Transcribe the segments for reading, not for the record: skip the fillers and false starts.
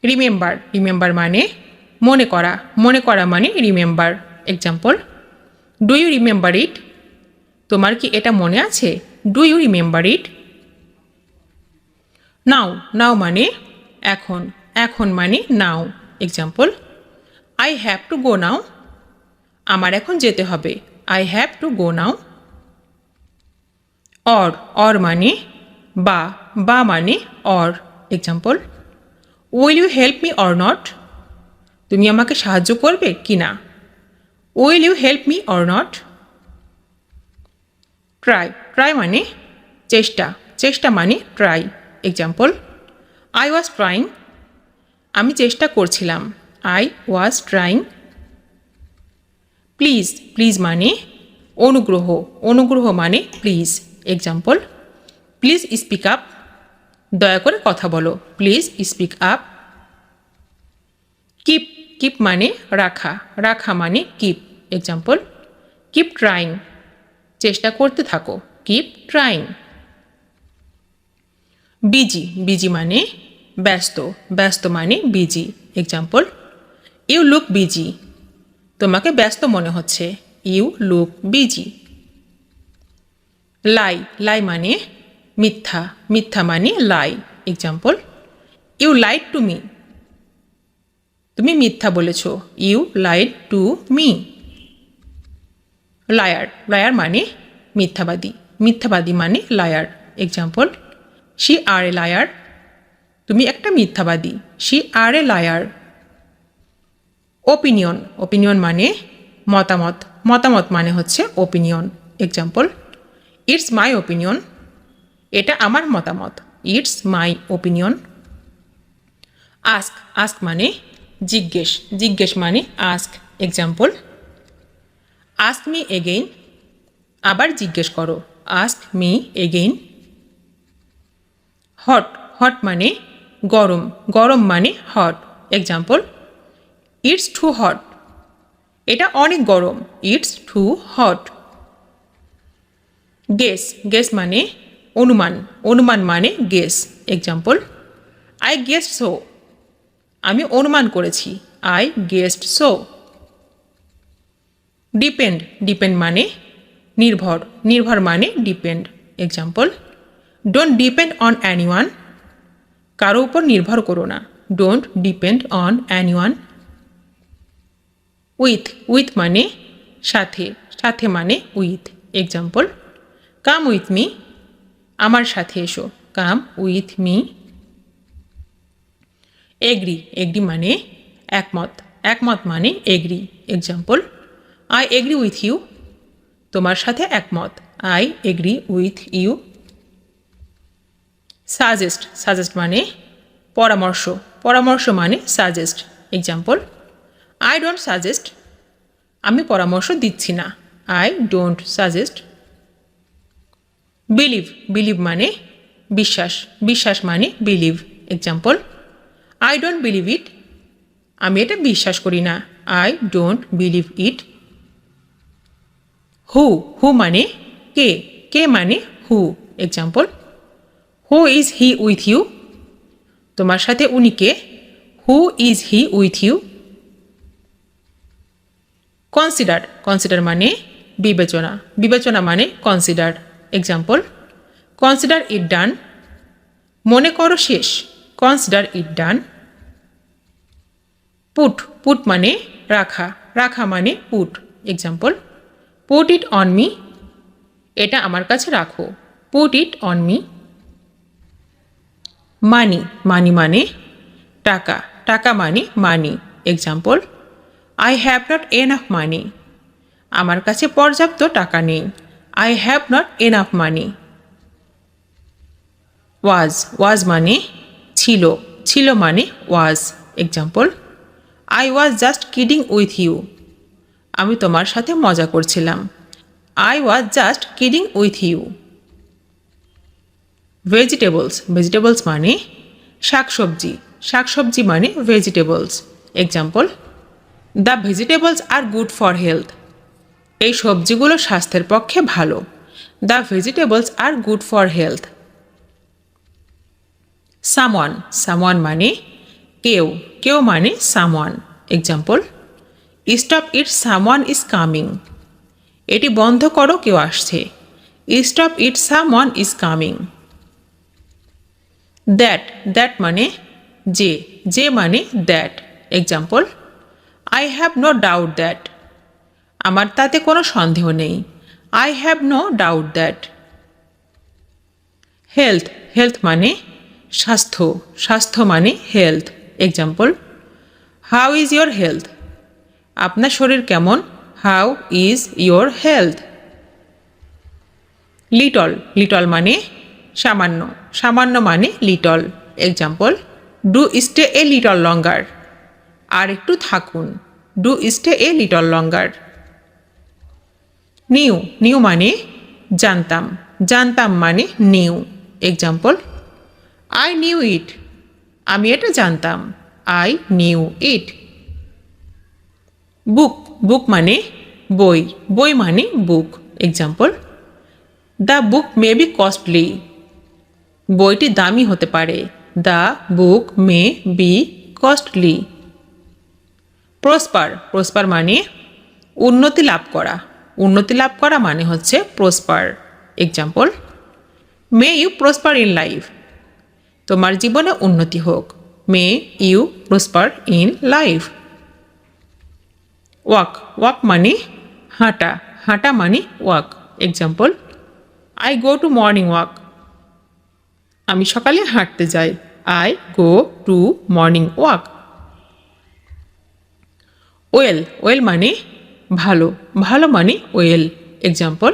Remember remember মানে মনে করা মানে remember. Example, do you remember it? তোমার কি এটা মনে আছে? Do you remember it? Now now মানে এখন, এখন মানে now. Example, I have to go now. আমার এখন যেতে হবে। I have to go now. Or মানে বা মানে or. Example, will you help me or not? তুমি আমাকে সাহায্য করবে কি না? Will you help me or not? Try মানে চেষ্টা মানে try. Example, I was trying. আমি চেষ্টা করছিলাম। I was trying. প্লিজ মানে অনুগ্রহ মানে please. Example, please speak up. দয়া করে কথা বলো। Please speak up. কিপ মানে রাখা মানে কিপ। Example, keep trying. চেষ্টা করতে থাকো। Keep trying. বিজি মানে ব্যস্ত মানে busy. Example, you look busy. তোমাকে ব্যস্ত মনে হচ্ছে। You look busy. লাই মানে মিথ্যা মানে lie. Example, you lied to me. তুমি মিথ্যা বলেছ। You lied to me. Liar মানে মিথ্যাবাদী মানে liar. Example, she are a liar. তুমি একটা মিথ্যাবাদী। She are a liar. Opinion মানে মতামত মানে হচ্ছে opinion. Example, it's my opinion. এটা আমার মতামত। It's my opinion. আস্ক মানে জিজ্ঞেস মানে ask. Example, ask me again. আবার জিজ্ঞেস করো। Ask me again. হট মানে গরম মানে hot. Example, it's too hot. এটা অনেক গরম। It's too hot. গেস মানে অনুমান মানে guess. Example, I guessed so. আমি অনুমান করেছি। I guessed so. ডিপেন্ড মানে নির্ভর মানে depend. Example, don't depend on anyone. কারো উপর নির্ভর করো না। Don't depend on anyone. With মানে সাথে মানে with. Example, come with me. আমার সাথে এসো। কাম উইথ মি। এগ্রি মানে একমত মানে agree. Example, I agree with you. তোমার সাথে একমত। I agree with you. Suggest মানে পরামর্শ মানে suggest. Example, I don't suggest. আমি পরামর্শ দিচ্ছি না। I don't suggest. বিলিভ মানে বিশ্বাস মানে believe. Example, I don't believe it. আমি এটা বিশ্বাস করি না। I don't believe it. Who মানে কে মানে who. Example, who is he with you? তোমার সাথে উনি কে? Who is he with you? Consider মানে বিবেচনা মানে consider. Example, consider it done. মনে করো শেষ। Consider it done. পুট মানে রাখা মানে put. Example, put it on me. এটা আমার কাছে রাখো। Put it on me. Money মানে টাকা মানে money. Example, I have not enough money. আমার কাছে পর্যাপ্ত টাকা নেই। I have not enough money. Was মানে ছিল মানে was. Example, I was just kidding with you. আমি তোমার সাথে মজা করছিলাম। I was just kidding with you. Vegetables মানে শাকসবজি মানে vegetables. Example, the vegetables are good for health. এই সবজিগুলো স্বাস্থ্যের পক্ষে ভালো। The vegetables are good for health. Someone মানে কেউ কেউ মানে someone. Example, stop it, someone is coming. এটি বন্ধ করো, কেউ আসছে। Stop it, someone is coming. That মানে যে, যে মানে that. Example, I have no doubt that. আমার তাতে কোনো সন্দেহ নেই। I have no doubt that. Health মানে স্বাস্থ্য। স্বাস্থ্য মানে health. Example, how is your health? আপনার শরীর কেমন? How is your health? Little মানে সামান্য। সামান্য মানে little. Example, do stay a little longer. আর একটু থাকুন। Do stay a little longer. Knew মানে জানতাম। জানতাম মানে knew. Example, I knew it. আমি এটা জানতাম। আই নিউ ইট। বুক মানে বই। বই মানে book. Example, the book may be costly. বইটি দামি হতে পারে। The book may be costly. Prosper মানে উন্নতি লাভ করা। উন্নতি লাভ করা মানে হচ্ছে prosper. Example, may you prosper in life. তোমার জীবনে উন্নতি হোক। May you prosper in life. Walk মানে হাঁটা। হাঁটা মানে walk. Example, I go to morning walk. আমি সকালে হাঁটতে যাই। I go to morning walk. Well মানে ভালো। ভালো মানে well. Example,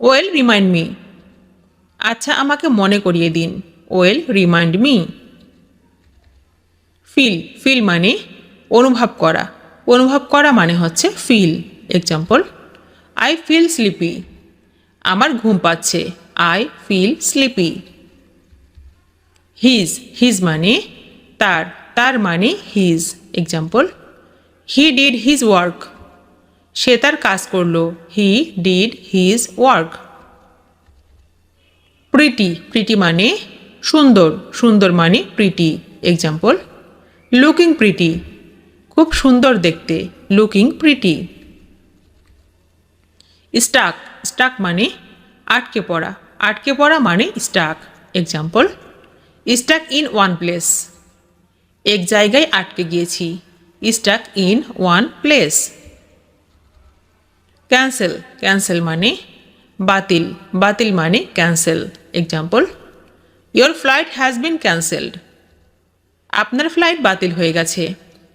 well remind me. আচ্ছা, আমাকে মনে করিয়ে দিন। Well remind me. ফিল মানে অনুভব করা। অনুভব করা মানে হচ্ছে feel. Example, I feel sleepy. আমার ঘুম পাচ্ছে। I feel sleepy. হিজ মানে তার মানে his. Example, he did his work. সে তার কাজ করলো। He did his work. Pretty মানে সুন্দর। সুন্দর মানে প্রিটি। Example, looking pretty. খুব সুন্দর দেখতে। Looking pretty. স্টাক মানে আটকে পড়া। আটকে পড়া মানে stuck. Example, stuck in one place. এক জায়গায় আটকে গিয়েছি। Stuck in one place. Cancel মানে বাতিল। বাতিল মানে cancel. Example, your flight has been cancelled. আপনার ফ্লাইট বাতিল হয়ে গেছে।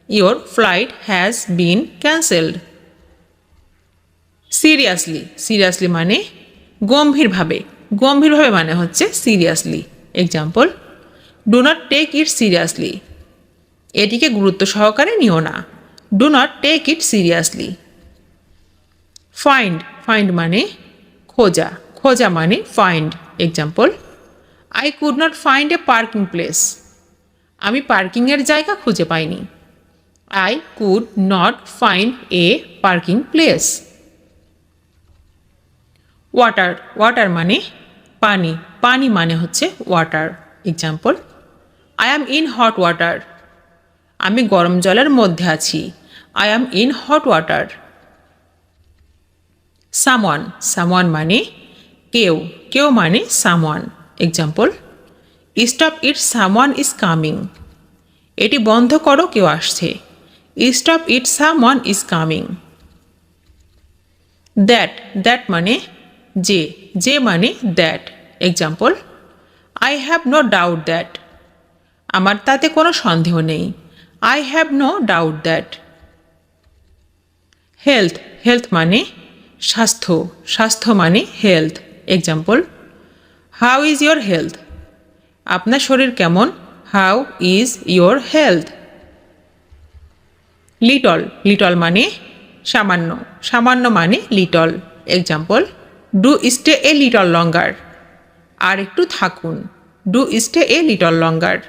Your flight has been cancelled. Seriously মানে গম্ভীরভাবে। গম্ভীরভাবে মানে হচ্ছে seriously. Example, do not take it seriously. এটিকে গুরুত্ব সহকারে নিও না। Do not take it seriously. Find মানে খোঁজা। খোঁজা মানে find. Example, I could not find a parking place. আমি পার্কিংয়ের জায়গা খুঁজে পাইনি। I could not find a parking place. Water মানে পানি। পানি মানে হচ্ছে water. Example, I am in hot water. আমি গরম জলের মধ্যে আছি। I am in hot water. Someone মানে কেউ মানে someone. Example, stop it, someone is coming. এটি বন্ধ করো, কেউ আসছে। Stop it, someone is coming. That মানে যে মানে that. Example, I have no doubt that. আমার তাতে কোনো সন্দেহ নেই। I have no doubt that. Health মানে স্বাস্থ্য। স্বাস্থ্য মানে health. Example, how is your health? আপনার শরীর কেমন? How is your health? Little মানে সামান্য। সামান্য মানে little. Example, do stay a little longer. আর একটু থাকুন। Do stay a little longer.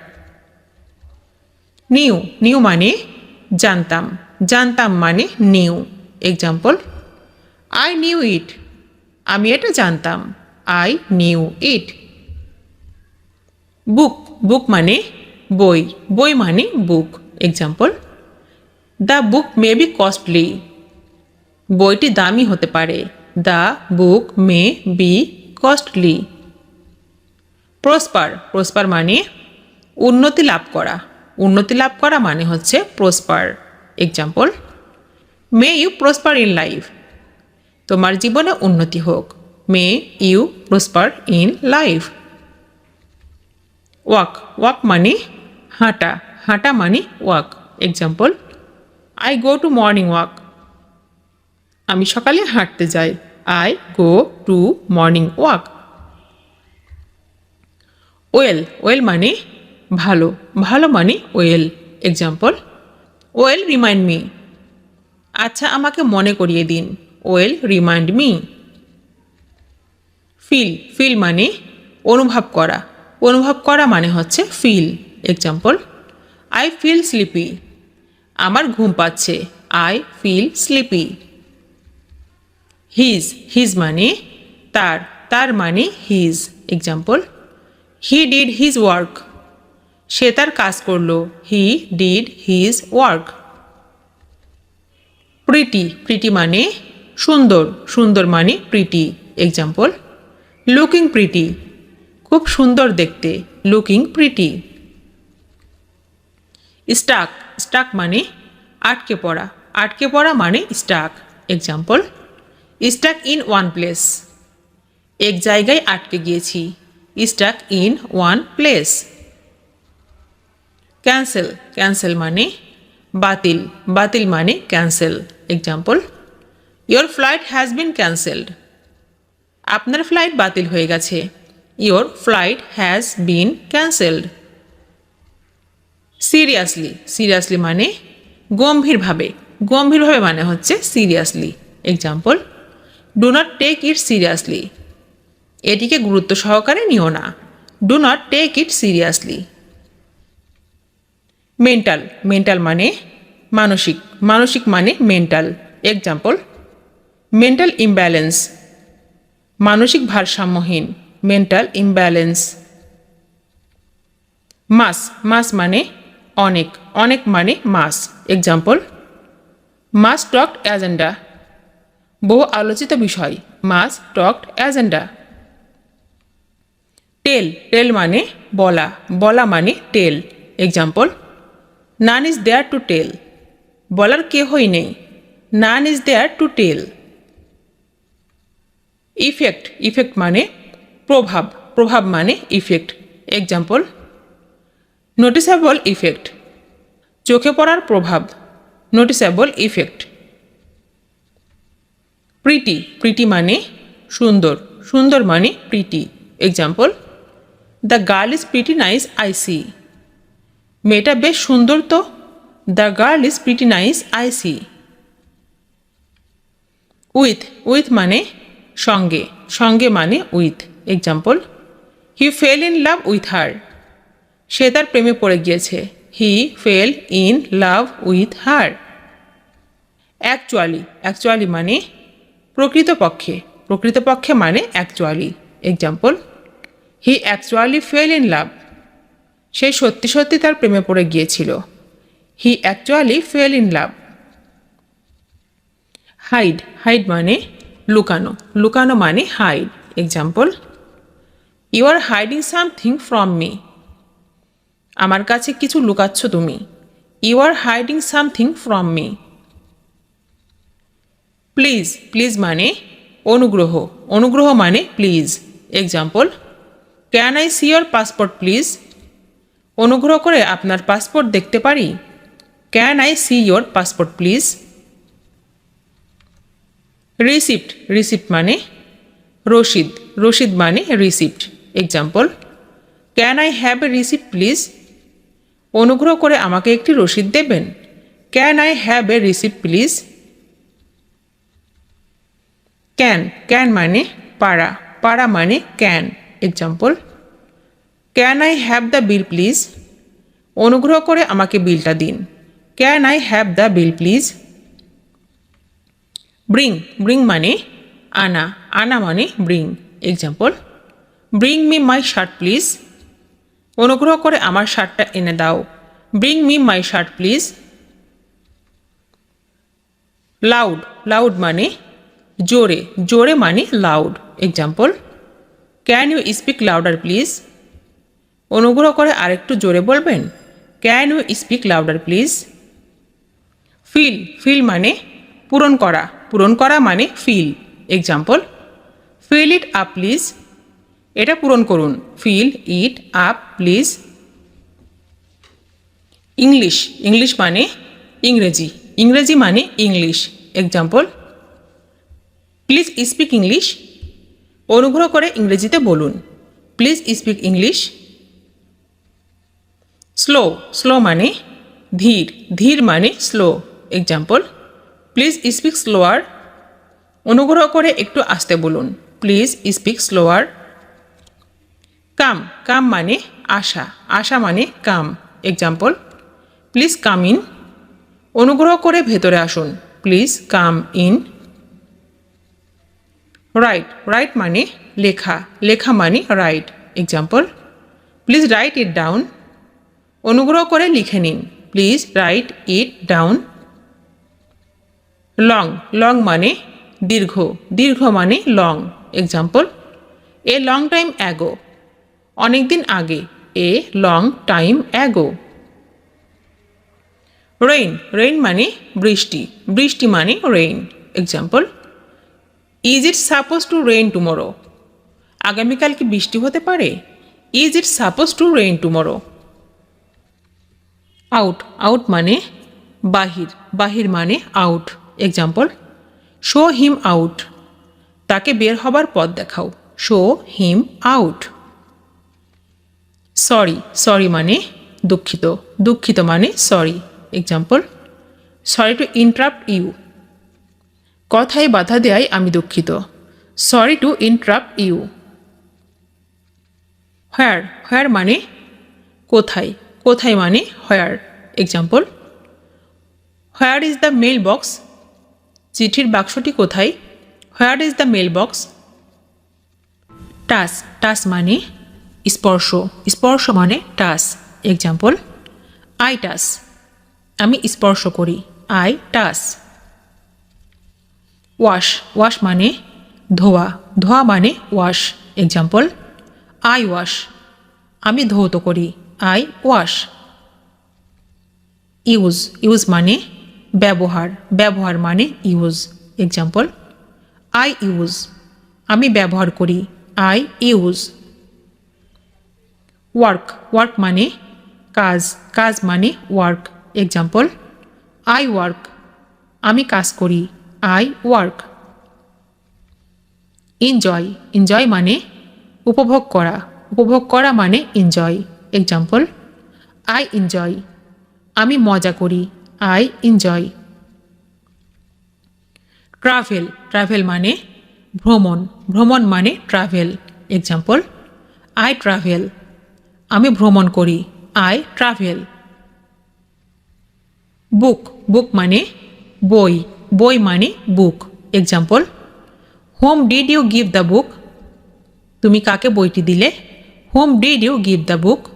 Knew মানে জানতাম। জানতাম মানে knew. Example, I knew it. আমি এটা জানতাম। আই নিউ ইট। বুক মানে বই বই মানে book example the book may be costly বইটি দামি হতে পারে the book may be costly prosper prosper মানে উন্নতি লাভ করা মানে হচ্ছে prosper example may you prosper in life তোমার জীবনে উন্নতি হোক may you prosper in life walk মানে হাঁটা মানে walk example I go to morning walk আমি সকালে হাঁটতে যাই I go to morning walk well মানে ভালো মানে well example well remind me আচ্ছা আমাকে মনে করিয়ে দিন ওয়েল রিমাইন্ড মি ফিল মানে অনুভব করা মানে হচ্ছে feel example I feel sleepy আমার ঘুম পাচ্ছে আই ফিল স্লিপি হিজ মানে তার মানে his example he did his work সে তার কাজ করলো he did his work pretty মানে সুন্দর মানে প্রিটি এক্সাম্পল লুকিং প্রিটি খুব সুন্দর দেখতে লুকিং প্রিটি স্টাক মানে আটকে পড়া মানে stuck example stuck in one place এক জায়গায় আটকে গিয়েছি stuck in one place cancel মানে বাতিল মানে cancel example your flight has been cancelled আপনার ফ্লাইট বাতিল হয়ে গেছে your flight has been cancelled seriously মানে গম্ভীরভাবে মানে হচ্ছে seriously example do not take it seriously এটিকে গুরুত্ব সহকারে নিও না do not take it seriously mental মানে মানসিক মানে মেন্টাল এক্সাম্পল মেন্টাল ইমব্যালেন্স মানসিক ভারসাম্যহীন মেন্টাল ইমব্যালেন্স মাস মানে অনেক মানে মাস এক্সাম্পল মাস টকড এজেন্ডা বহু আলোচিত বিষয় মাস টকড এজেন্ডা টেল মানে বলা মানে tell example none is there to tell বলার কেহই নেই none is there to tell effect মানে প্রভাব মানে ইফেক্ট এক্সাম্পল নোটিসেবল ইফেক্ট চোখে পড়ার প্রভাব নোটিসেবল ইফেক্ট প্রিটি মানে সুন্দর মানে pretty example the girl is pretty nice I see মেয়েটা বেশ সুন্দর তো the girl is pretty nice I see with মানে সঙ্গে মানে with example he fell in love with her সে তার প্রেমে পড়ে গিয়েছে he fell in love with her actually মানে প্রকৃতপক্ষে মানে actually example he actually fell in love সে সত্যি তার প্রেমে পড়ে গিয়েছিল he actually fell in love hide মানে লুকানো মানে hide example you are hiding something from me আমার কাছে কিছু লুকাচ্ছ তুমি you are hiding something from me please মানে অনুগ্রহ মানে please example can I see your passport please অনুগ্রহ করে আপনার পাসপোর্ট দেখতে পারি can I see your passport please receipt মানে রসিদ মানে receipt example can I have a receipt please অনুগ্রহ করে আমাকে একটি রসিদ দেবেন can I have a receipt please can মানে পারা মানে can example can I have the bill please অনুগ্রহ করে আমাকে বিলটা দিন can I have the bill please bring মানে আনা মানে bring example bring me my shirt please অনুগ্রহ করে আমার শার্টটা এনে দাও। Bring me my shirt please. Loud, loud মানে জোরে, জোরে মানে loud. Example, can you speak louder please? অনুগ্রহ করে আরেকটু জোরে বলবেন? Can you speak louder please? Feel, feel মানে পূরণ করা, পূরণ করা মানে fill. Example, fill it up please. এটা পূরণ করুন। Fill it up please. English, English মানে ইংরেজি, ইংরেজি মানে English. Example, please speak English. অনুগ্রহ করে ইংরেজিতে বলুন। Please speak English. Slow, slow মানে ধীর, ধীর মানে slow. Example, please speak slower. অনুগ্রহ করে একটু আস্তে বলুন। Please speak slower. Come, come মানে আসা, আসা মানে come. Example, please come in. অনুগ্রহ করে ভেতরে আসুন। Please come in. Write, write মানে লেখা, লেখা মানে write. Example, please write it down. অনুগ্রহ করে লিখে নিন। Please write it down. Long, long মানে দীর্ঘ, দীর্ঘ মানে long. Example, a long time ago. অনেকদিন আগে। A long time ago. Rain, rain মানে বৃষ্টি, বৃষ্টি মানে rain. Example, is it suppose to rain tomorrow? আগামীকাল কি বৃষ্টি হতে পারে? Is it suppose to rain tomorrow? Out, out মানে বাহির, বাহির মানে out. Example, show him out. তাকে বের হবার পথ দেখাও। Show him out. Sorry, sorry মানে দুঃখিত, দুঃখিত মানে sorry. Example, sorry to interrupt you. কথায় বাধা দেয় আমি দুঃখিত। Sorry to interrupt you. Where, where মানে কোথায়, কোথায় মানে where. Example, where is the mail box? চিঠির বাক্সটি কোথায়? Where is the mail box? Touch, touch মানে স্পর্শ, স্পর্শ মানে টাচ। Example, I touch. আমি স্পর্শ করি। I touch. ওয়াশ, ওয়াশ মানে ধোয়া, ধোয়া মানে ওয়াশ। Example, I wash. আমি ধৌত করি। I wash. ইউজ, ইউজ মানে ব্যবহার, ব্যবহার মানে ইউজ। Example, I use. আমি ব্যবহার করি। I use. ওয়ার্ক, ওয়ার্ক মানে কাজ, কাজ মানে ওয়ার্ক। Example, I work. আমি কাজ করি। I work. এনজয়, এনজয় মানে উপভোগ করা, উপভোগ করা মানে এনজয়। Example, I enjoy. আমি মজা করি। I enjoy. ট্রাভেল, ট্রাভেল মানে ভ্রমণ, ভ্রমণ মানে ট্রাভেল। Example, I travel. আমি ভ্রমণ করি। I travel. বুক, বুক মানে বই, বই মানে book. Example, whom did you give the book? তুমি কাকে বইটি দিলে? Whom did you give the book?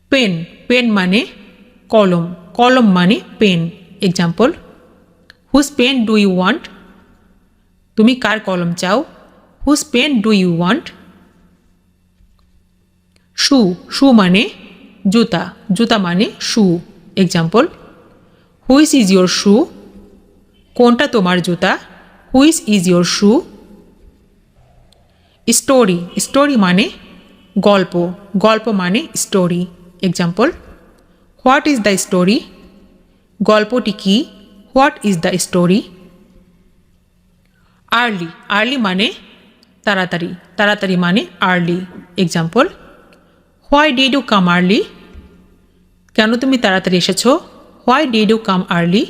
Pen, pen মানে কলম, কলম মানে pen. Example, whose pen do you want? তুমি কার কলম চাও? Whose pen do you want? Shoe, shoe মানে জুতা, জুতা মানে shoe. Example, which is your shoe? কোনটা তোমার জুতা? Which is your shoe? Story, story মানে গল্প, গল্প মানে story. Example, what is the story? গল্পটি কি? What is the story? Early, early মানে তাড়াতাড়ি, তাড়াতাড়ি মানে early. Example, why did you come early? কেন তুমি তাড়াতাড়ি এসেছো? Why did you come early?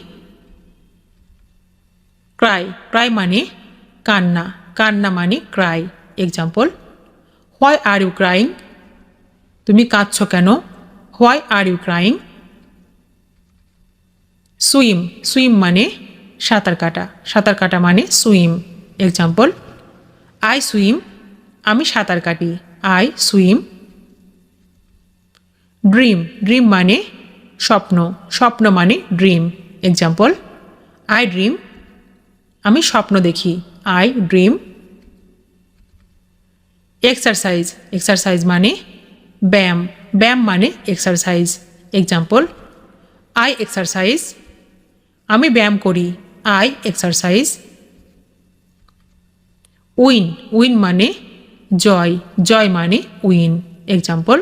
Cry, cry মানে কান্না, কান্না মানে cry. Example, why are you crying? তুমি কাঁদছ কেন? Why are you crying? Swim, swim মানে সাঁতার কাটা, সাঁতার কাটা মানে সুইম। Example, I swim. আমি সাঁতার কাটি। I swim. ড্রিম ড্রিম মানে স্বপ্ন স্বপ্ন মানে ড্রিম এক্সাম্পল আই ড্রিম আমি স্বপ্ন দেখি আই ড্রিম এক্সারসাইজ এক্সারসাইজ মানে ব্যায়াম ব্যায়াম মানে এক্সারসাইজ এক্সাম্পল আই এক্সারসাইজ আমি ব্যায়াম করি আই এক্সারসাইজ উইন উইন মানে জয় জয় মানে উইন এক্সাম্পল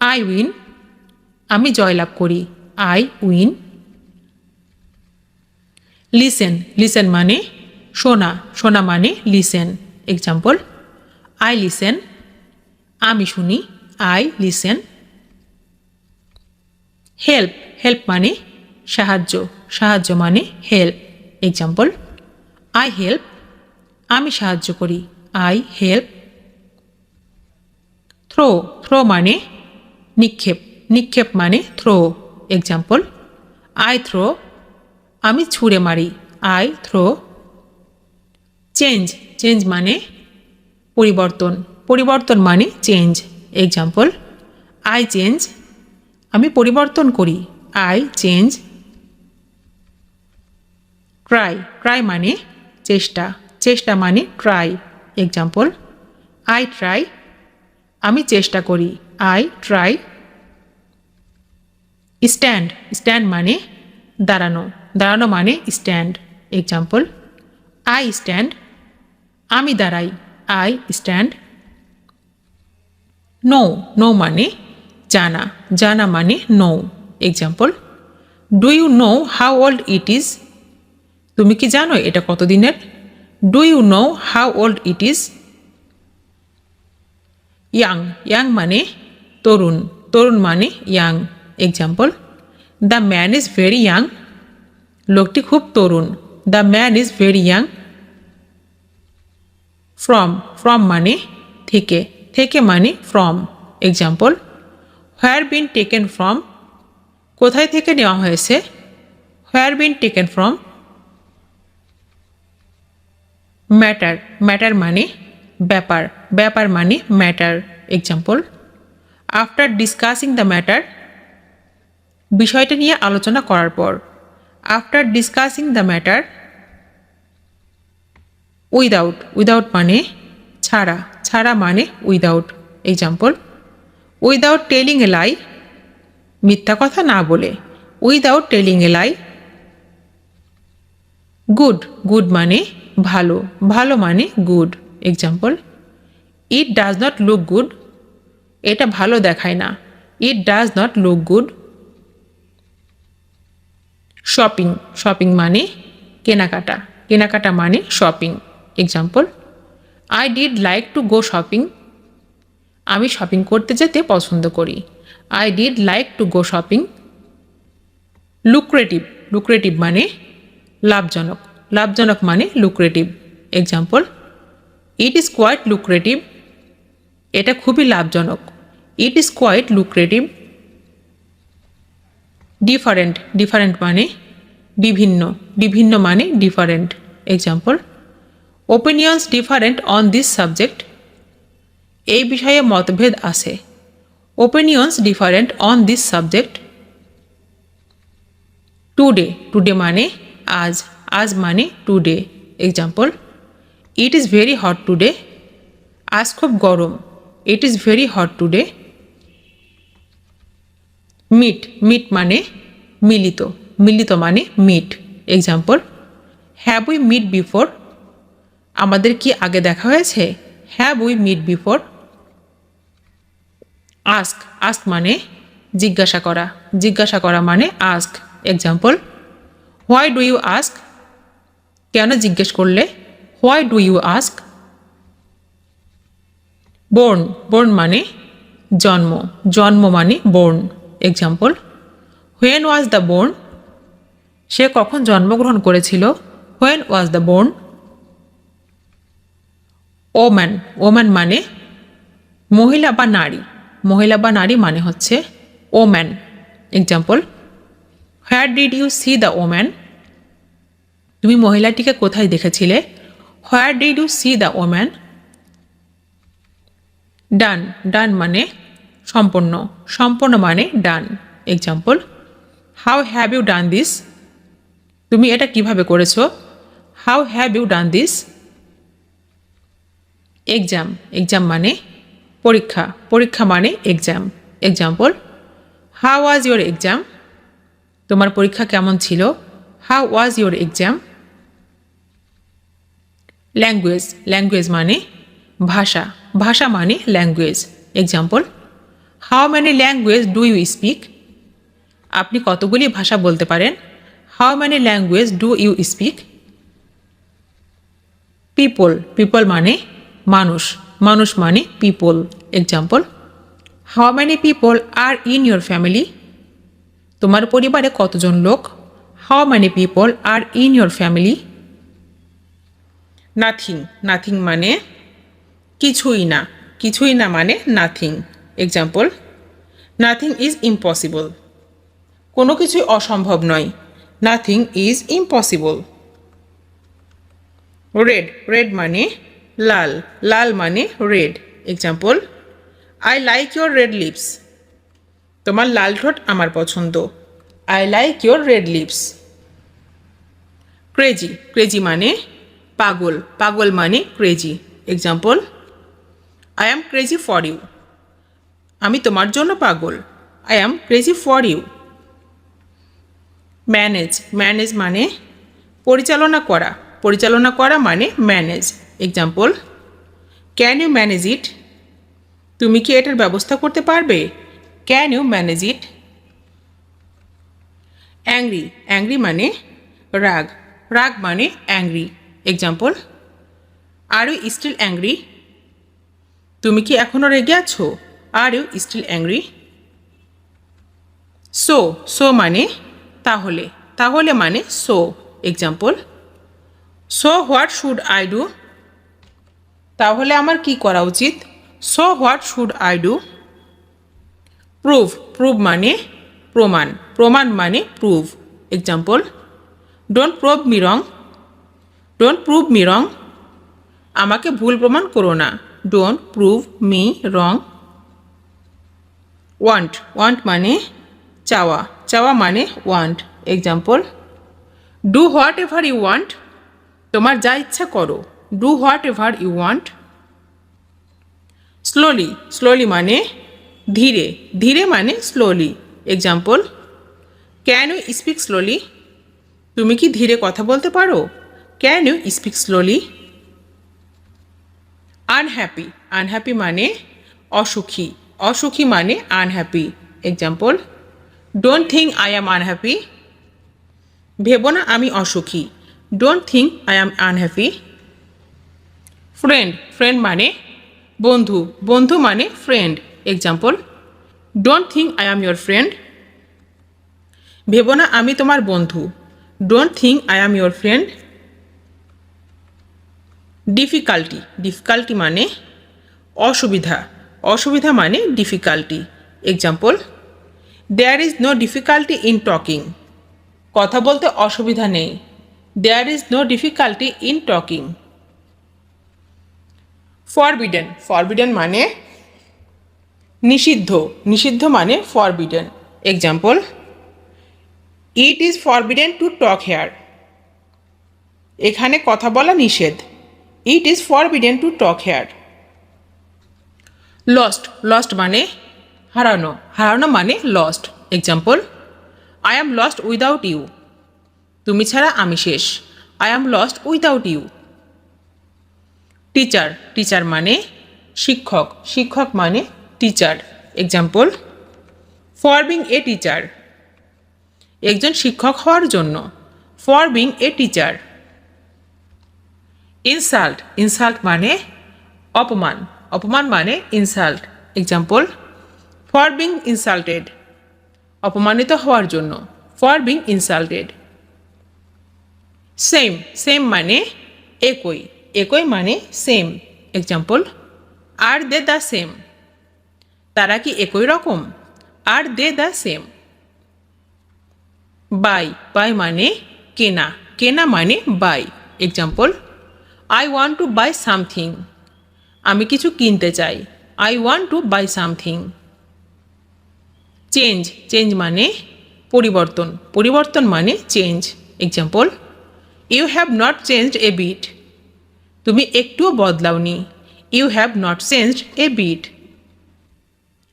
আই উইন আমি জয়লাভ করি আই উইন লিসেন লিসেন মানে শোনা শোনা মানে লিসেন এক্সাম্পল আই লিসেন আমি শুনি আই লিসেন হেল্প হেল্প মানে সাহায্য সাহায্য মানে হেল্প এক্সাম্পল আই হেল্প আমি সাহায্য করি আই হেল্প থ্রো থ্রো মানে নিক্ষেপ নিক্ষেপ মানে থ্রো এক্সাম্পল আই থ্রো আমি ছুঁড়ে মারি আই থ্রো চেঞ্জ চেঞ্জ মানে পরিবর্তন পরিবর্তন মানে চেঞ্জ এক্সাম্পল আই চেঞ্জ আমি পরিবর্তন করি আই চেঞ্জ ট্রাই ট্রাই মানে চেষ্টা চেষ্টা মানে ট্রাই এক্সাম্পল আই ট্রাই আমি চেষ্টা করি আই ট্রাই স্ট্যান্ড স্ট্যান্ড মানে দাঁড়ানো দাঁড়ানো মানে স্ট্যান্ড এক্সাম্পল আই স্ট্যান্ড আমি দাঁড়াই আই স্ট্যান্ড নো নো মানে জানা জানা মানে know example do you know how old it is তুমি কি জানো এটা কতদিনের do you know how old it is young young মানে তরুণ তরুণ মানে young example the man is very young লোকটি খুব তরুণ the man is very young from from মানে থেকে থেকে মানে from example where been taken from কোথায় থেকে নেওয়া হয়েছে where been taken from matter matter মানে ব্যাপার ব্যাপার মানে matter example after discussing the matter বিষয়টা নিয়ে আলোচনা করার পর after discussing the matter without without মানে ছাড়া ছাড়া মানে without example without telling a lie মিথ্যা কথা না বলে without telling a lie good good মানে ভালো ভালো মানে good example it does not look good এটা ভালো দেখায় না it does not look good shopping shopping মানে কেনাকাটা কেনাকাটা মানে shopping example I did like to go shopping আমি শপিং করতে যেতে পছন্দ করি I did like to go shopping lucrative lucrative মানে লাভজনক লাভজনক মানে lucrative example it is quite lucrative এটা খুবই লাভজনক it is quite lucrative different different মানে বিভিন্ন বিভিন্ন মানে different example opinions different on this subject এই বিষয়ে মতভেদ আছে opinions different on this subject today today মানে আজ আজ মানে today example it is very hot today আজ খুব গরম it is very hot today meet meet মানে মিলিত মিলিত মানে meet example have we meet before আমাদের কি আগে দেখা হয়েছে have we meet before ask ask মানে জিজ্ঞাসা করা জিজ্ঞাসা করা মানে ask example why do you ask কেন জিজ্ঞেস করলে why do you ask born born মানে জন্ম জন্ম মানে born example when was the born সে কখন জন্মগ্রহণ করেছিল when was the born woman woman মানে মহিলা বা নারী মহিলা বা নারী মানে হচ্ছে woman example where did you see the woman তুমি মহিলাটিকে কোথায় দেখেছিলে where did you see the woman done done মানে সম্পন্ন সম্পন্ন মানে done example how have you done this তুমি এটা কিভাবে করেছো how have you done this exam exam মানে পরীক্ষা পরীক্ষা মানে exam example how was your exam তোমার পরীক্ষা কেমন ছিল how was your exam language language মানে ভাষা ভাষা মানে language example how many language do you speak আপনি কতগুলি ভাষা বলতে পারেন how many language do you speak people people মানে মানুষ মানুষ মানে people example how many people are in your family তোমার পরিবারে কতজন লোক how many people are in your family nothing nothing মানে কিছুই না মানে nothing example nothing is impossible কোনো কিছুই অসম্ভব নয় nothing is impossible red red মানে লাল লাল মানে red example I like your red lips তোমার লাল ঠোঁট আমার পছন্দ I like your red lips crazy crazy মানে পাগল পাগল মানে crazy example I am crazy for you আমি তোমার জন্য পাগল I am crazy for you manage manage মানে পরিচালনা করা মানে manage example can you manage it তুমি কি এটার ব্যবস্থা করতে পারবে can you manage it angry angry মানে রাগ রাগ মানে angry example are you still angry তুমি কি এখনও রেগে আছো are you still angry so so মানে তাহলে তাহলে মানে so example so what should I do তাহলে আমার কি করা উচিত so what should I do prove prove মানে প্রমাণ প্রমাণ মানে prove example don't prove me wrong don't prove me wrong আমাকে ভুল প্রমাণ করো না don't prove me wrong want want মানে চাওয়া চাওয়া মানে want example do whatever you want তোমার যা ইচ্ছা করো do whatever you want slowly slowly মানে ধীরে ধীরে মানে slowly example can you speak slowly তুমি কি ধীরে কথা বলতে পারো can you speak slowly unhappy unhappy মানে অসুখী অসুখী মানে unhappy example don't think I am unhappy ভেবো না আমি অসুখী don't think I am unhappy friend friend মানে বন্ধু বন্ধু মানে friend example don't think I am your friend ভেবো না আমি তোমার বন্ধু don't think I am your friend difficulty difficulty মানে অসুবিধা অসুবিধা মানে difficulty example there is no difficulty in talking কথা বলতে অসুবিধা নেই there is no difficulty in talking forbidden forbidden মানে নিষিদ্ধ নিষিদ্ধ মানে forbidden example it is forbidden to talk here এখানে কথা বলা নিষেধ it is forbidden to talk here lost lost মানে হারানো হারানো মানে lost example I am lost without you তুমি ছাড়া আমি শেষ I am lost without you teacher teacher মানে শিক্ষক শিক্ষক মানে teacher example for being a teacher একজন শিক্ষক হওয়ার জন্য for being a teacher insult insult মানে অপমান অপমান মানে insult example for being insulted অপমানিত হওয়ার জন্য for being insulted same same মানে একই একই মানে same example are they the same তারা কি একই রকম আর they the same buy buy মানে কেনা কেনা মানে buy example I want to buy something আমি কিছু কিনতে চাই I want to buy something change change মানে পরিবর্তন পরিবর্তন মানে change example you have not changed a bit তুমি একটুও বদলাওনি you have not changed a bit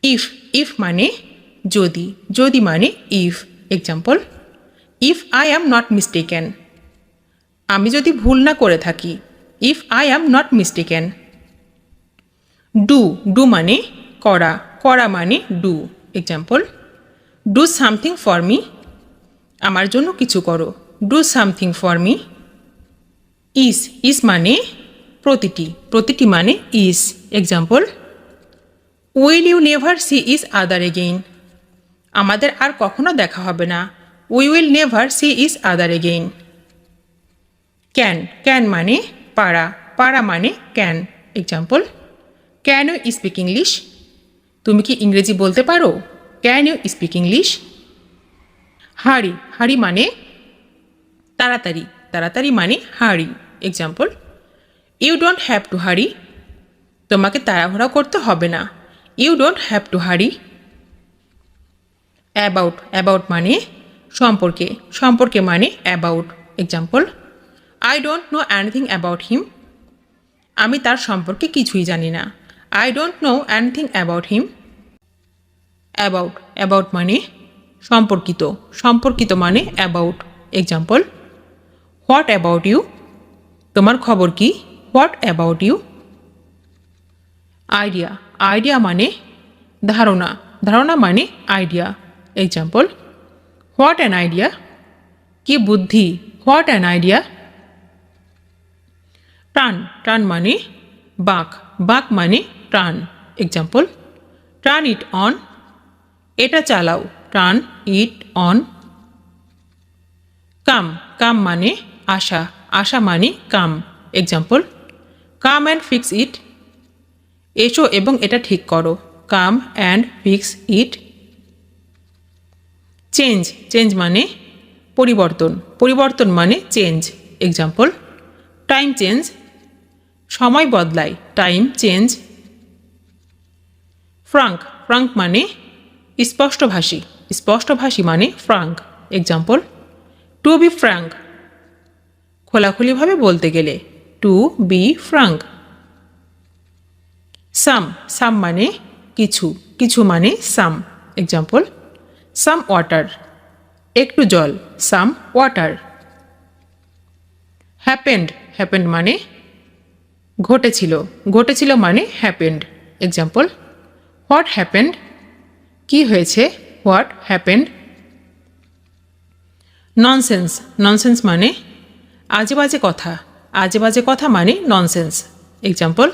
if if মানে যদি যদি মানে if example if I am not mistaken আমি যদি ভুল না করে থাকি if I am not mistaken do do মানে করা করা মানে do example do something for me আমার জন্য কিছু করো do something for me each each মানে প্রতিটি প্রতিটি মানে each example will you never see each other again আমাদের আর কখনো দেখা হবে না we will never see each other again can can মানে পারা পারা মানে can example can you speak English তুমি কি ইংরেজি বলতে পারো ক্যান ইউ স্পিক ইংলিশ হারি হারি মানে তাড়াতাড়ি তাড়াতাড়ি মানে hurry example you don't have to hurry তোমাকে তাড়াহুড়া করতে হবে না you don't have to hurry about about মানে সম্পর্কে সম্পর্কে মানে about example I don't know anything about him আমি তার সম্পর্কে কিছুই জানি না I don't know anything about him about about মানে সম্পর্কিত সম্পর্কিত মানে about example what about you তোমার খবর কি what about you idea idea মানে ধারণা ধারণা মানে idea example what an idea কি বুদ্ধি হোয়াট অ্যান আইডিয়া টান টান মানে বাঁক বাঁক মানে টান এক্সাম্পল টার্ন ইট অন এটা চালাও turn it on come come মানে আশা আশা মানে come example come and fix it এসো এবং এটা ঠিক করো come and fix it change change মানে পরিবর্তন পরিবর্তন মানে চেঞ্জ এক্সাম্পল টাইম চেঞ্জ সময় বদলায় টাইম চেঞ্জ ফ্রাঙ্ক ফ্রাঙ্ক মানে স্পষ্টভাষী স্পষ্টভাষী মানে frank example to be frank খোলাখুলিভাবে বলতে গেলে to be frank some some মানে কিছু কিছু মানে সাম এক্সাম্পল সাম ওয়াটার একটু জল সাম ওয়াটার হ্যাপেন্ড হ্যাপেন্ড মানে ঘটেছিল ঘটেছিল মানে হ্যাপেন্ড এক্সাম্পল হোয়াট হ্যাপেন্ড কি হয়েছে হোয়াট হ্যাপেন্ড ননসেন্স ননসেন্স মানে আজে বাজে কথা আজে বাজে কথা মানে ননসেন্স এক্সাম্পল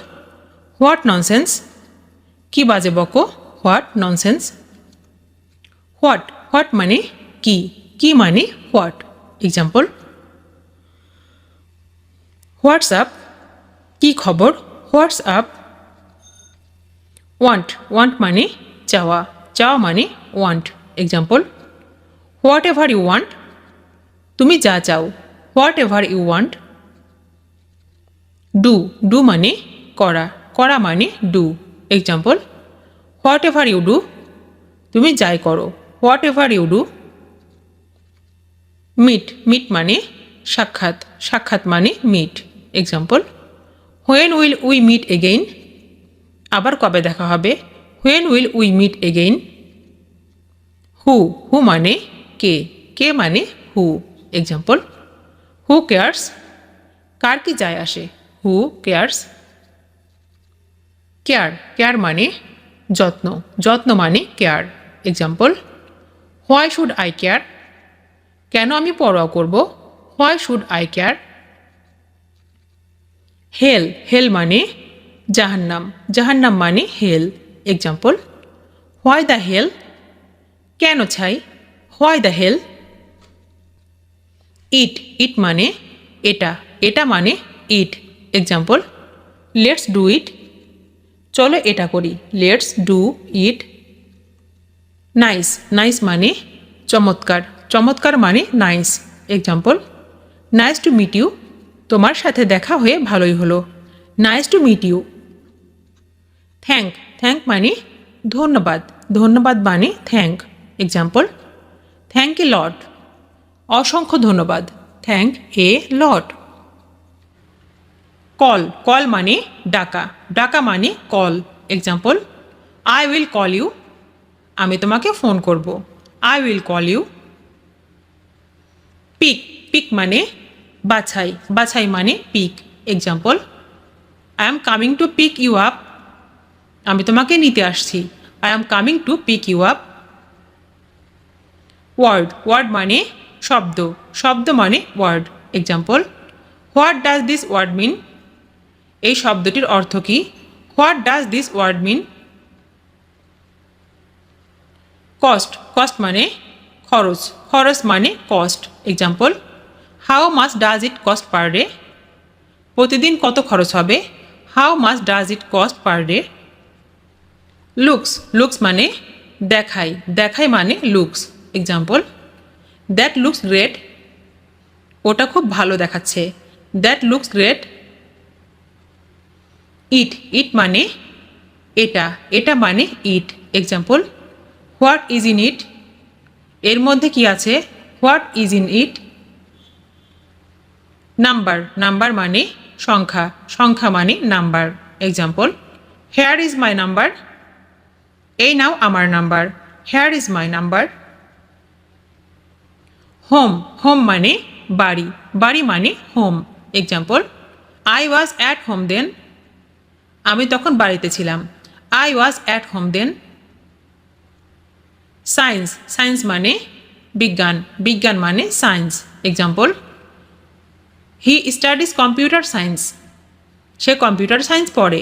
হোয়াট ননসেন্স কি বাজে বকো হোয়াট ননসেন্স হোয়াট হোয়াট মানে কি কি মানে হোয়াট এক্সাম্পল হোয়াটসঅ্যাপ কি খবর হোয়াটসঅ্যাপ ওয়ান্ট ওয়ান্ট মানে চাওয়া চাওয়া মানে want example whatever you want তুমি যা চাও whatever you want do do মানে করা করা মানে do example whatever you do তুমি যাই করো whatever you do meet meet মানে সাক্ষাৎ সাক্ষাৎ মানে meet example when will we meet again আবার কবে দেখা হবে when will we meet again who who মানে কে কে মানে হু এক্সাম্পল হু কেয়ার্স কার কি যায় আসে হু কেয়ার্স কেয়ার কেয়ার মানে যত্ন যত্ন মানে care example why should eye care কেন আমি পরোয়া করব হোয়াই শুড আই কেয়ার হেল হেল মানে জাহান্নাম জাহান্নাম মানে হেল এক্সাম্পল হোয়াই দ্য হেল কেন ছাই why the hell it it মানে এটা এটা মানে it example let's do it চলো এটা করি let's do it nice nice মানে চমৎকার চমৎকার মানে nice example nice to meet you তোমার সাথে দেখা হয়ে ভালোই হলো nice to meet you thank thank মানে ধন্যবাদ ধন্যবাদ মানে thank example, thank a lot, অসংখ্য ধন্যবাদ, thank a lot. Call, call মানে ডাকা, ডাকা মানে call. Example, I will call you, আমি তোমাকে ফোন করব, I will call you. Pick, pick মানে বাছাই, বাছাই মানে pick. Example, I am coming to pick you up, আমি তোমাকে নিতে আসছি, I am coming to pick you up. Word, word মানে শব্দ, শব্দ মানে word. Example, what does this word mean, এই শব্দটির অর্থ কী? What does this word mean. Cost, cost মানে খরচ, খরচ মানে cost. Example, how much does it cost per day, প্রতিদিন কত খরচ হবে, how much does it cost per day. Looks, looks মানে দেখাই, দেখাই মানে looks. Example, that looks great, ওটা খুব ভালো দেখাচ্ছে, that looks great. It, it মানে এটা, এটা মানে it. Example, what is in it, এর মধ্যে কি আছে, what is in it. Number, number মানে সংখ্যা, সংখ্যা মানে number. Example, here is my number, এই নাও আমার নাম্বার, here is my number. Home, home মানে বাড়ি, বাড়ি মানে home. Example, I was at home then, আমি তখন বাড়িতে ছিলাম, I was at home then. Science, science মানে বিজ্ঞান, বিজ্ঞান মানে science. Example, he studies computer science, সে কম্পিউটার সায়েন্স পড়ে,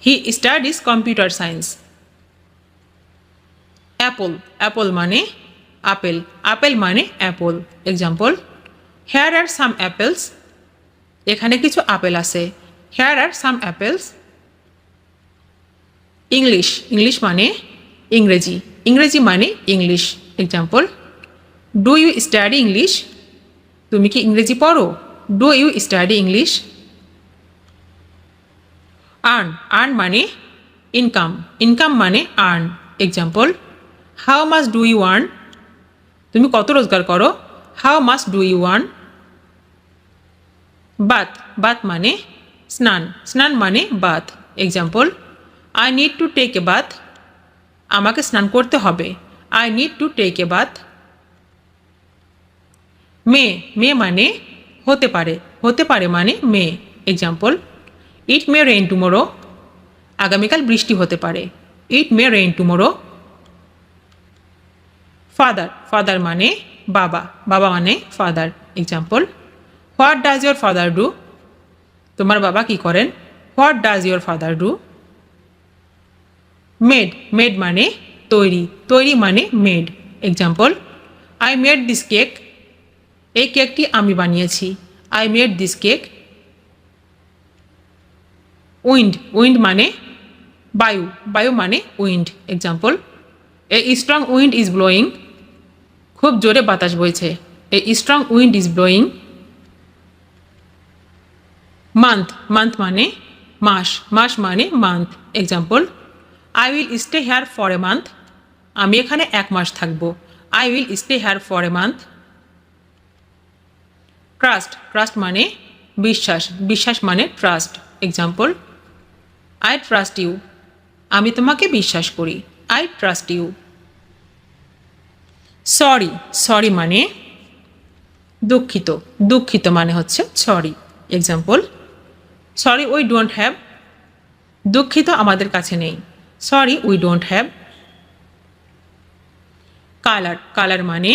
he studies computer science. Apple, apple মানে আপেল, আপেল মানে apple. Example, here are some apples, এখানে কিছু আপেল আছে, here are some apples. English, English মানে ইংরেজি, ইংরেজি মানে English. Example, do you study English, তুমি কি ইংরেজি পড়ো, do you study English. Earn, earn মানে ইনকাম, ইনকাম মানে earn. Example, how much do you earn, তুমি কত রোজগার করো, how much do you earn. Bath, bath মানে স্নান, স্নান মানে bath. Example, I need to take a bath, আমাকে স্নান করতে হবে, I need to take a bath. May, may মানে হতে পারে, হতে পারে মানে may. Example, it may rain tomorrow, আগামীকাল বৃষ্টি হতে পারে, it may rain tomorrow. Father, father মানে বাবা, বাবা মানে father. Example, what does your father do, তোমার বাবা কি করেন, what does your father do. Made, made মানে তৈরি, তৈরি মানে made. Example, I made this cake, এই কেকটি আমি বানিয়েছি, I made this cake. Wind, wind মানে বায়ু, বায়ু মানে wind. Example, a strong wind is blowing, খুব জোরে বাতাস বইছে, a strong wind is blowing. Month, month মানে মাস, মাস মানে month. Example, I will stay here for a month, আমি এখানে এক মাস থাকবো, I will stay here for a month. Trust, trust মানে বিশ্বাস, বিশ্বাস মানে trust. Example, I trust you, আমি তোমাকে বিশ্বাস করি, I trust you. Sorry, sorry মানে দুঃখিত, দুঃখিত মানে হচ্ছে sorry. Example, sorry we don't have, দুঃখিত আমাদের কাছে নেই, sorry we don't have. Colour, colour মানে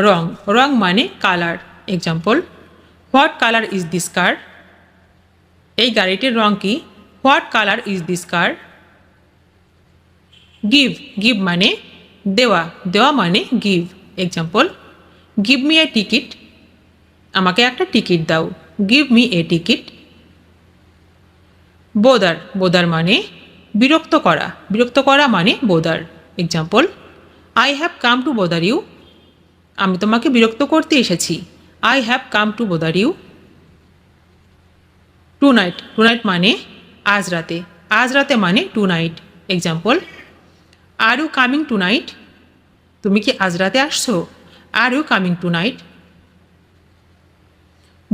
রং, রং মানে colour. Example, what colour is this car, এই গাড়িটির রং কি, what colour is this car. Give, give মানে দেওয়া, দেওয়া মানে give. Example, give me a ticket, আমাকে একটা টিকিট দাও, give me a ticket. Bother, bother মানে বিরক্ত করা, বিরক্ত করা মানে bother. Example, I have come to bother you, আমি তোমাকে বিরক্ত করতে এসেছি, I have come to bother you. Tonight, tonight মানে আজ রাতে, আজ রাতে মানে tonight. Example, are you coming tonight, তুমি কি আজ রাতে আসছো? Are you coming tonight?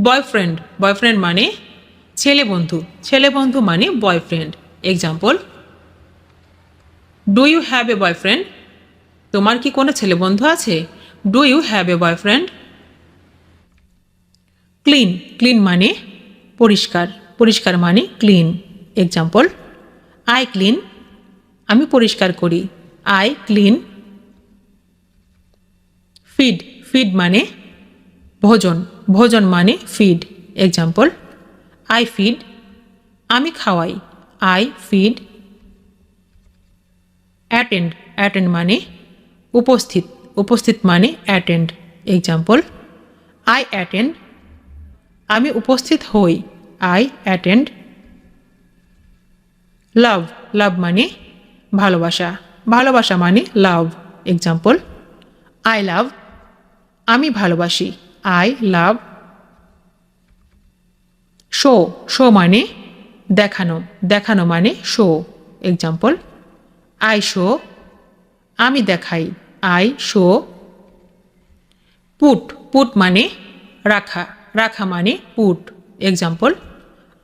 Boyfriend, boyfriend মানে ছেলে বন্ধু, ছেলে বন্ধু মানে boyfriend. Example, do you have a boyfriend? তোমার কি কোনো ছেলে বন্ধু আছে? Do you have a boyfriend? Clean, clean মানে পরিষ্কার, পরিষ্কার মানে ক্লিন। এক্সাম্পল, আই ক্লিন, আমি পরিষ্কার করি। I clean. ফিড, ফিড মানে ভোজন, ভোজন মানে ফিড। এক্সাম্পল, আই ফিড, আমি খাওয়াই। I feed. অ্যাটেন্ড, অ্যাটেন্ড মানে উপস্থিত, উপস্থিত মানে অ্যাটেন্ড। এক্সাম্পল, আই অ্যাটেন্ড, আমি উপস্থিত হই। I attend. লাভ, লাভ মানে ভালোবাসা, ভালোবাসা মানে লাভ। এক্সাম্পল, আই লাভ, আমি ভালোবাসি। I love. শো, শো মানে দেখানো, দেখানো মানে শো। এক্সাম্পল, আই শো, আমি দেখাই। I show. পুট, পুট মানে রাখা, রাখা মানে পুট। এক্সাম্পল,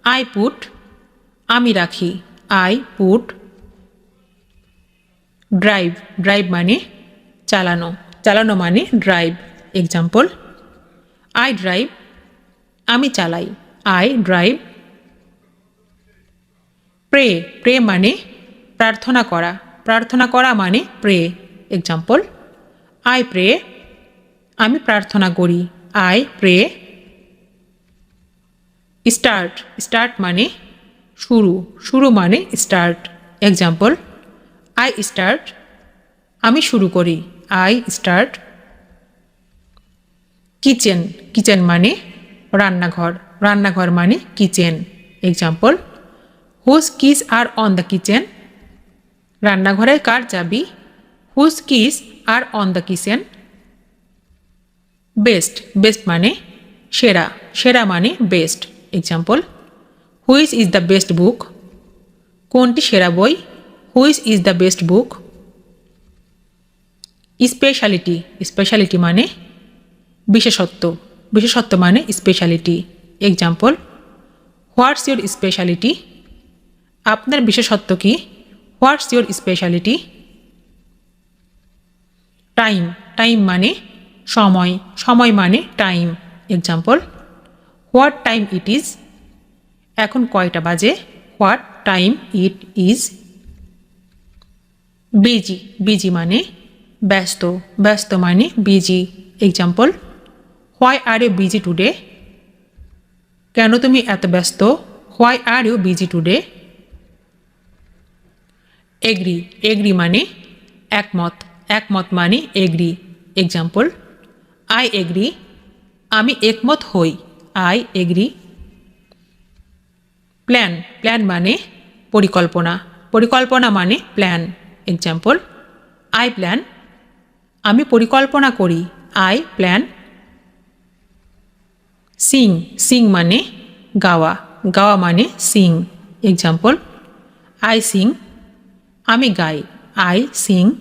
আই পুট, আমি রাখি। I put. ড্রাইভ, ড্রাইভ মানে চালানো, চালানো মানে ড্রাইভ। এক্সাম্পল, আই ড্রাইভ, আমি চালাই। I drive. প্রে, প্রে মানে প্রার্থনা করা, প্রার্থনা করা মানে প্রে। এক্সাম্পল, আই প্রে, আমি প্রার্থনা করি। I pray. স্টার্ট, স্টার্ট মানে শুরু, শুরু মানে স্টার্ট। এক্সাম্পল, আই স্টার্ট, আমি শুরু করি। I start. কিচেন, কিচেন মানে রান্নাঘর, রান্নাঘর মানে kitchen. Example, whose keys are on the kitchen? রান্নাঘরের কার চাবি? Whose keys are on the kitchen? Best, best মানে সেরা, সেরা মানে best. Example, which is the best book? কোনটি সেরা বই? Which is the best book? Speciality, speciality মানে বিশেষত্ব, বিশেষত্ব মানে speciality. Example, what's your speciality? আপনার বিশেষত্ব কি? What's your speciality? Time, time মানে সময়, সময় মানে time. Example, what time it is? এখন কয়টা বাজে? What time it is? Busy, busy মানে ব্যস্ত, ব্যস্ত মানে busy. Example, why are you busy today? কেন তুমি এত ব্যস্ত? Why are you busy today? Agree, agree মানে একমত, একমত মানে এগ্রি। এক্সাম্পল, আই এগ্রি, আমি একমত হই। I agree. প্ল্যান, প্ল্যান মানে পরিকল্পনা, পরিকল্পনা মানে প্ল্যান। এক্সাম্পল, আই প্ল্যান, আমি পরিকল্পনা করি। I plan. সিং, সিং মানে গাওয়া, গাওয়া মানে সিং। এক্সাম্পল, আই সিং, আমি গাই। I sing.